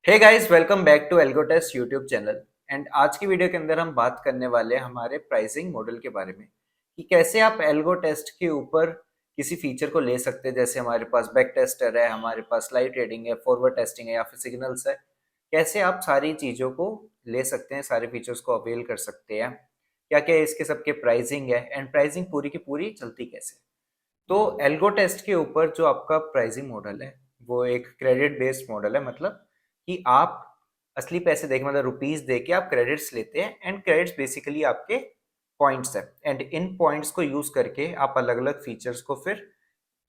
Hey guys, welcome back to AlgoTest YouTube channel. And आज की video के अंदर हम बात करने वाले हैं हमारे प्राइसिंग मॉडल के बारे में कि कैसे आप एल्गो टेस्ट के ऊपर किसी फीचर को ले सकते हैं। जैसे हमारे पास बैक टेस्टर है, हमारे पास लाइव ट्रेडिंग है, फॉरवर्ड टेस्टिंग है या फिर सिग्नल्स है। कैसे आप सारी चीज़ों को ले सकते हैं, सारे फीचर्स को अवेल कर सकते हैं, क्या क्या इसके सबके प्राइसिंग है एंड प्राइसिंग पूरी की पूरी चलती कैसे। तो एल्गो टेस्ट के ऊपर जो आपका प्राइसिंग मॉडल है वो एक क्रेडिट बेस्ड मॉडल है। मतलब कि आप असली पैसे देके, मतलब रुपीस दे के आप क्रेडिट्स लेते हैं एंड क्रेडिट्स बेसिकली आपके पॉइंट्स है। एंड इन पॉइंट्स को यूज करके आप अलग अलग फीचर्स को फिर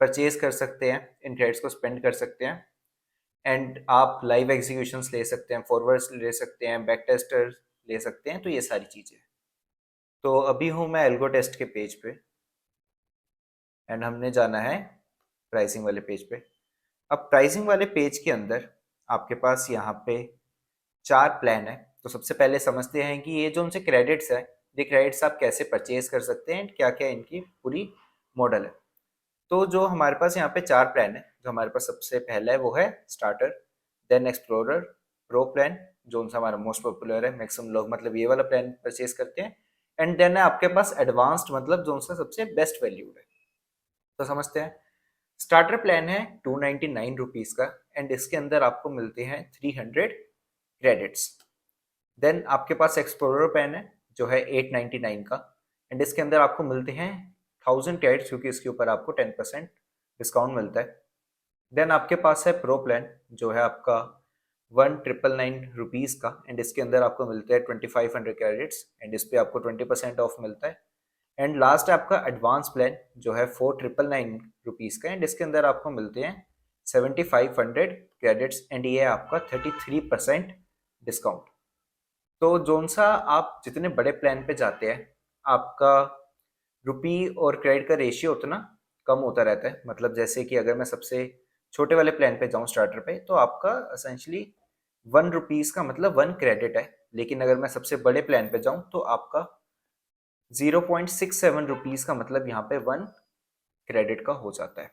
परचेज कर सकते हैं, इन क्रेडिट्स को स्पेंड कर सकते हैं। एंड आप लाइव एग्जीक्यूशंस ले सकते हैं, फॉरवर्ड्स ले सकते हैं, बैक टेस्टर ले सकते हैं। तो ये सारी चीजें। तो अभी हूँ मैं एल्गो टेस्ट के पेज पे एंड हमने जाना है प्राइसिंग वाले पेज पे। अब प्राइसिंग वाले पेज के अंदर आपके पास यहाँ पे चार प्लान है। तो सबसे पहले समझते हैं कि ये जो उनसे क्रेडिट्स है, ये क्रेडिट्स आप कैसे परचेज कर सकते हैं, क्या क्या इनकी पूरी मॉडल है। तो जो हमारे पास यहाँ पे चार प्लान है, जो हमारे पास सबसे पहला है वो है starter, then explorer, pro plan जो उनसे हमारा मोस्ट पॉपुलर है, मैक्सिमम लोग मतलब ये वाला प्लान परचेज करते हैं। एंड देन है आपके पास एडवांस्ड, मतलब जो उनसे सबसे बेस्ट वैल्यू है। तो समझते हैं। स्टार्टर प्लान है 299 रुपीज का एंड इसके अंदर आपको मिलते हैं 300 क्रेडिट्स। देन आपके पास एक्सप्लोरर प्लान है जो है 899 का एंड इसके अंदर आपको मिलते हैं 1000 क्रेडिट्स, क्योंकि इसके ऊपर आपको 10% डिस्काउंट मिलता है। देन आपके पास है प्रो प्लान जो है आपका 1999 रुपीज का एंड इसके अंदर आपको मिलते हैं 2500 क्रेडिट्स एंड इस पे आपको 20% ऑफ मिलता है। एंड लास्ट है आपका एडवांस प्लान जो है 4999 रुपीज का एंड इसके अंदर आपको मिलते हैं 7500 क्रेडिट्स एंड ये है आपका 33% डिस्काउंट। तो जोन सा आप जितने बड़े प्लान पे जाते हैं, आपका रुपी और क्रेडिट का रेशियो उतना कम होता रहता है। मतलब जैसे कि अगर मैं सबसे छोटे वाले प्लान पे जाऊं स्टार्टर पे, तो आपका असेंशली 1 रुपीज का मतलब 1 क्रेडिट है। लेकिन अगर मैं सबसे बड़े प्लान पे जाऊं तो आपका 0.67 रुपीज का मतलब यहाँ पे 1 क्रेडिट का हो जाता है।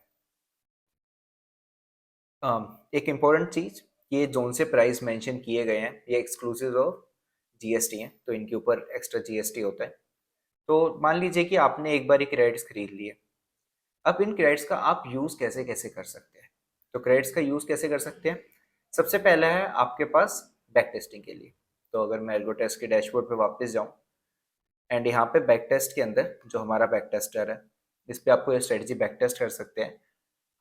एक इम्पोर्टेंट चीज, ये जोन से प्राइस मेंशन किए गए हैं ये एक्सक्लूसिव ऑफ जीएसटी हैं, तो इनके ऊपर एक्स्ट्रा जीएसटी होता है। तो मान लीजिए कि आपने एक बार ही क्रेडिट्स खरीद लिए। अब इन क्रेडिट्स का आप यूज कैसे कैसे कर सकते हैं। तो क्रेडिट्स का यूज कैसे कर सकते हैं, सबसे पहला है आपके पास बैक टेस्टिंग के लिए। तो अगर मैं एल्गो टेस्ट के डैशबोर्ड पे वापस जाऊं एंड यहाँ पे बैक टेस्ट के अंदर जो हमारा बैक टेस्टर है, इस पे आपको ये स्ट्रेटजी बैक टेस्ट कर सकते हैं।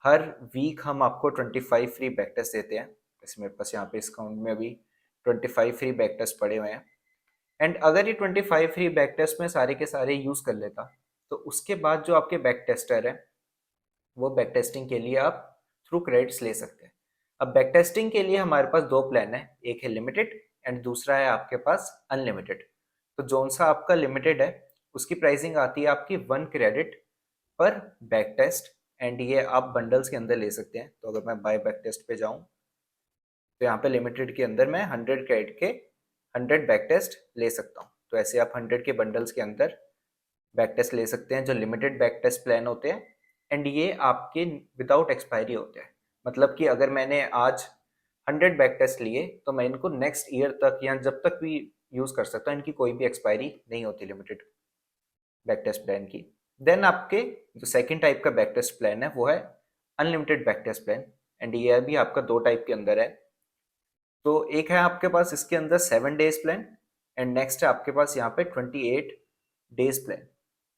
हर वीक हम आपको 25 फ्री बैक टेस्ट देते हैं। जैसे मेरे पास यहाँ पे इस अकाउंट में अभी 25 फ्री बैक टेस्ट पड़े हुए हैं। एंड अगर ये 25 फ्री बैक टेस्ट में सारे के सारे यूज कर लेता, तो उसके बाद जो आपके बैक टेस्टर है वो बैक टेस्टिंग के लिए आप थ्रू क्रेडिट्स ले सकते हैं। अब बैक टेस्टिंग के लिए हमारे पास दो प्लान है, एक है लिमिटेड एंड दूसरा है आपके पास अनलिमिटेड। तो जोन सा आपका लिमिटेड है उसकी प्राइसिंग आती है आपकी 1 क्रेडिट पर बैक टेस्ट एंड ये आप बंडल्स के अंदर ले सकते हैं। तो अगर मैं बाय बैक टेस्ट पे जाऊं तो यहाँ पे लिमिटेड के अंदर मैं 100 क्रेडिट के 100 बैक टेस्ट ले सकता हूँ। तो ऐसे आप 100 के बंडल्स के अंदर बैक टेस्ट ले सकते हैं जो लिमिटेड बैक टेस्ट प्लान होते हैं। एंड ये आपके विदाउट एक्सपायरी होते हैं। मतलब कि अगर मैंने आज 100 बैक टेस्ट लिए तो मैं इनको नेक्स्ट ईयर तक या जब तक भी यूज कर सकता हूँ, इनकी कोई भी एक्सपायरी नहीं होती लिमिटेड बैक टेस्ट प्लान की। देन आपके जो सेकंड टाइप का बैक टेस्ट प्लान है वो है unlimited back test plan and ये भी आपका दो टाइप के अंदर है। तो एक है आपके पास इसके अंदर 7 डेज प्लान एंड नेक्स्ट है आपके पास यहाँ पे 28 डेज प्लान।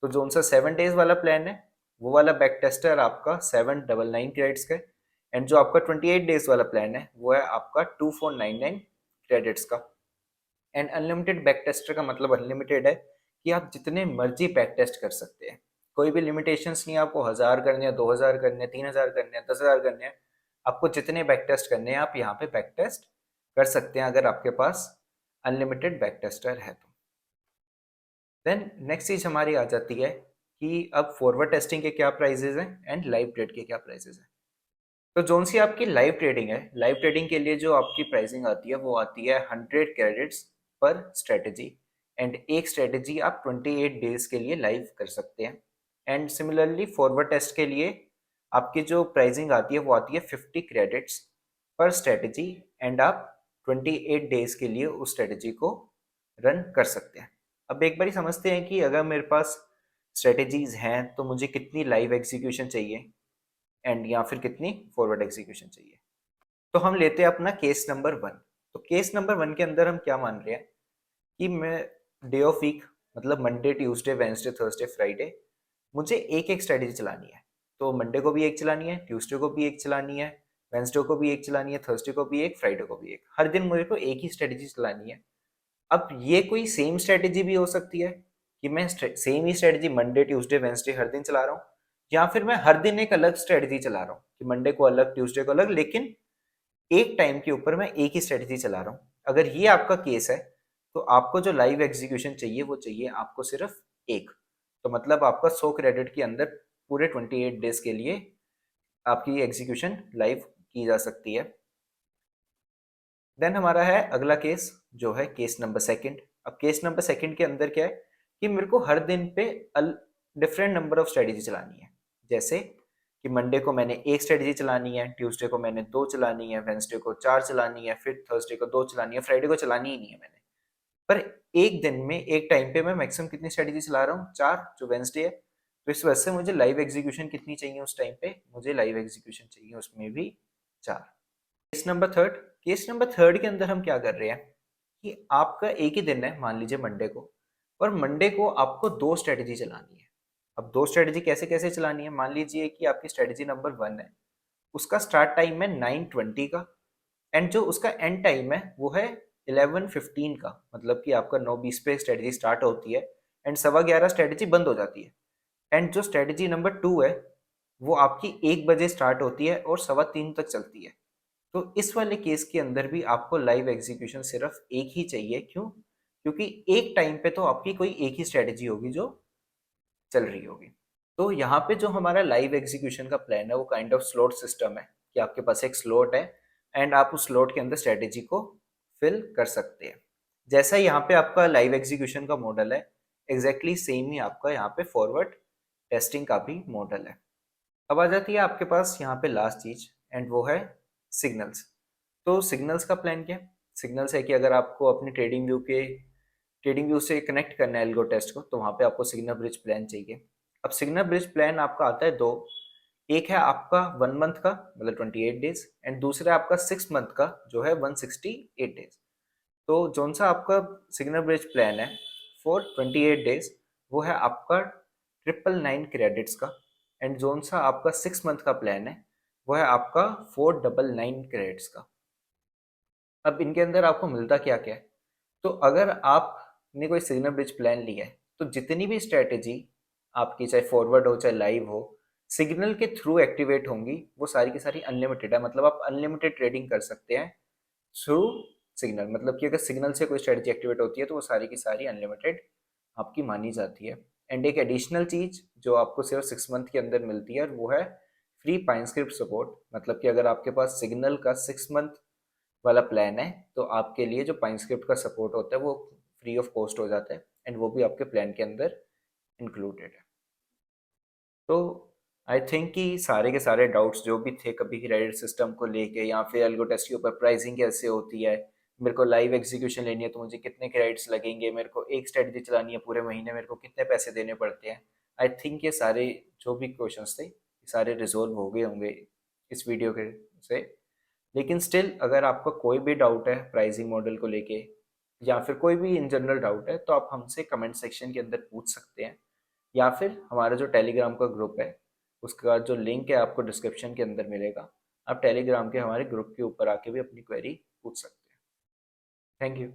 तो जो उनसा 7 डेज वाला प्लान है वो वाला बैक टेस्टर आपका 799 क्रेडिट्स का है एंड जो आपका 28 डेज वाला प्लान है वो है आपका 2499 क्रेडिट्स का। एंड अनलिमिटेड बैक टेस्टर का मतलब अनलिमिटेड है कि आप जितने मर्जी बैक टेस्ट कर सकते हैं। कोई भी लिमिटेशंस नहीं है, आपको 1000 करने हैं, 2000 करने हैं, 3000 करने हैं, 10,000 करने हैं। आपको जितने बैक टेस्ट करने हैं आप यहाँ पे बैक टेस्ट कर सकते हैं अगर आपके पास अनलिमिटेड बैक टेस्टर है तो। देन नेक्स्ट चीज हमारी आ जाती है कि अब फॉरवर्ड टेस्टिंग के क्या प्राइजेज हैं एंड लाइव ट्रेड के क्या प्राइजेज हैं। तो जोन सी आपकी लाइव ट्रेडिंग है, लाइव ट्रेडिंग के लिए जो आपकी प्राइसिंग आती है वो आती है 100 क्रेडिट्स पर स्ट्रेटेजी एंड एक स्ट्रेटेजी आप 28 डेज के लिए लाइव कर सकते हैं। एंड सिमिलरली फॉरवर्ड टेस्ट के लिए आपकी जो प्राइसिंग आती है वो आती है 50 क्रेडिट्स पर स्ट्रेटेजी एंड आप 28 डेज के लिए उस स्ट्रेटेजी को रन कर सकते हैं। अब एक बारी समझते हैं कि अगर मेरे पास स्ट्रेटेजीज हैं तो मुझे कितनी लाइव एग्जीक्यूशन चाहिए एंड या फिर कितनी फॉरवर्ड एग्जीक्यूशन चाहिए। तो हम लेते हैं अपना केस नंबर 1। तो केस नंबर 1 के अंदर हम क्या मान रहे हैं कि मैं डे ऑफ वीक मतलब Monday, Tuesday, Wednesday, Thursday, Friday मुझे एक एक स्ट्रेटेजी चलानी है। तो मंडे को भी एक चलानी है, ट्यूसडे को भी एक चलानी है, वेंसडे को भी एक चलानी है, थर्सडे को भी एक, फ्राइडे को भी एक। हर दिन मुझे को एक ही स्ट्रेटेजी चलानी है। अब ये कोई सेम स्ट्रेटेजी भी हो सकती है कि मैं सेम ही स्ट्रेटेजी मंडे, ट्यूसडे, वेंसडे हर दिन चला रहा हूँ, या फिर मैं हर दिन एक अलग स्ट्रेटेजी चला रहा हूँ कि मंडे को अलग, ट्यूसडे को अलग, लेकिन एक टाइम के ऊपर मैं एक ही स्ट्रेटेजी चला रहा हूँ। अगर ये आपका केस है तो आपको जो लाइव एग्जीक्यूशन चाहिए वो चाहिए आपको सिर्फ एक। तो मतलब आपका 100 क्रेडिट के अंदर पूरे 28 डेज के लिए आपकी एग्जीक्यूशन लाइव की जा सकती है। देन हमारा है अगला केस जो है केस नंबर सेकंड। अब केस नंबर सेकंड के अंदर क्या है कि मेरे को हर दिन पे डिफरेंट नंबर ऑफ स्ट्रेटेजी चलानी है। जैसे कि मंडे को मैंने एक स्ट्रेटेजी चलानी है, ट्यूसडे को मैंने 2 चलानी है, वेंसडे को 4 चलानी है, फिर थर्सडे को 2 चलानी है, फ्राइडे को चलानी ही नहीं है मैंने। पर एक दिन में एक टाइम पे मैं मैक्सिमम कितनी स्ट्रेटेजी चला रहा हूँ? 4, जो वेंसडे है। तो इस वजह से मुझे लाइव एग्जीक्यूशन कितनी चाहिए उस टाइम पे? मुझे लाइव एग्जीक्यूशन चाहिए उसमें भी 4। Case number third. Case number third के अंदर हम क्या कर रहे हैं कि आपका एक ही दिन है, मान लीजिए मंडे को, और मंडे को आपको 2 स्ट्रेटेजी चलानी है। अब 2 स्ट्रेटेजी कैसे कैसे चलानी है? मान लीजिए कि आपकी स्ट्रेटेजी नंबर 1 है, उसका स्टार्ट टाइम है 9:20 का, एंड जो उसका एंड टाइम है वो है 11:15 का। मतलब कि आपका 9:20 पे स्ट्रेटेजी स्टार्ट होती है एंड 11:15 स्ट्रेटेजी बंद हो जाती है। एंड जो स्ट्रेटेजी नंबर 2 है वो आपकी 1 बजे स्टार्ट होती है और 3:15 तक चलती है। तो इस वाले केस के अंदर भी आपको लाइव एग्जीक्यूशन सिर्फ एक ही चाहिए। क्यों? क्योंकि एक टाइम पे तो आपकी कोई एक ही स्ट्रेटेजी होगी जो चल रही होगी। तो यहाँ पे जो हमारा लाइव एग्जीक्यूशन का प्लान है वो काइंड ऑफ स्लॉट सिस्टम है कि आपके पास एक स्लॉट है एंड आप उस स्लॉट के अंदर स्ट्रेटेजी को फिल कर सकते हैं। जैसा यहाँ पे आपका लाइव एग्जीक्यूशन का मॉडल है, एग्जैक्टली सेम ही आपका यहाँ पे फॉरवर्ड टेस्टिंग का भी मॉडल है। अब आ जाती है आपके पास यहाँ पे लास्ट चीज एंड वो है सिग्नल्स। तो सिग्नल्स का प्लान क्या है? सिग्नल्स है कि अगर आपको अपने ट्रेडिंग व्यू से कनेक्ट करना है एल्गो टेस्ट को, तो वहाँ पे आपको सिग्नल ब्रिज प्लान चाहिए। अब सिग्नल ब्रिज प्लान आपका आता है दो। एक है आपका 1 मंथ का मतलब 28 डेज, एंड दूसरा आपका 6 मंथ का जो है 168 डेज। तो जोन सा आपका सिग्नल ब्रिज प्लान है फॉर 28 डेज वो है आपका 999 क्रेडिट्स का, एंड जोन सा आपका 6 मंथ का प्लान है वो है आपका 499 क्रेडिट्स का। अब इनके अंदर आपको मिलता क्या क्या है? तो अगर आपने कोई सिग्नल ब्रिज प्लान लिया है तो जितनी भी स्ट्रेटेजी आपकी, चाहे फॉरवर्ड हो चाहे लाइव हो, सिग्नल के थ्रू एक्टिवेट होंगी वो सारी की सारी अनलिमिटेड है। मतलब आप अनलिमिटेड ट्रेडिंग कर सकते हैं थ्रू सिग्नल। मतलब कि अगर सिग्नल से कोई स्ट्रेटजी एक्टिवेट होती है तो वो सारी की सारी अनलिमिटेड आपकी मानी जाती है। एंड एक एडिशनल चीज जो आपको सिर्फ 6 मंथ के अंदर मिलती है वो है फ्री पाइनस्क्रिप्ट सपोर्ट। मतलब कि अगर आपके पास सिग्नल का 6 मंथ वाला प्लान है तो आपके लिए जो पाइनस्क्रिप्ट का सपोर्ट होता है वो फ्री ऑफ कॉस्ट हो जाता है एंड वो भी आपके प्लान के अंदर इंक्लूडेड है। तो आई थिंक कि सारे के सारे डाउट्स जो भी थे कभी क्रेडिट सिस्टम को लेके या फिर एल्गो टेस्ट के ऊपर प्राइसिंग कैसे होती है, मेरे को लाइव एग्जीक्यूशन लेनी है तो मुझे कितने क्रेडिट्स लगेंगे, मेरे को एक स्ट्रेटजी चलानी है पूरे महीने मेरे को कितने पैसे देने पड़ते हैं, आई थिंक ये सारे जो भी क्वेश्चंस थे ये सारे रिजोल्व हो गए होंगे इस वीडियो के से। लेकिन स्टिल अगर आपका कोई भी डाउट है प्राइसिंग मॉडल को लेके या फिर कोई भी इन जनरल डाउट है तो आप हमसे कमेंट सेक्शन के अंदर पूछ सकते हैं, या फिर हमारा जो टेलीग्राम का ग्रुप है उसका जो लिंक है आपको डिस्क्रिप्शन के अंदर मिलेगा। आप टेलीग्राम के हमारे ग्रुप के ऊपर आके भी अपनी क्वेरी पूछ सकते हैं। Thank you.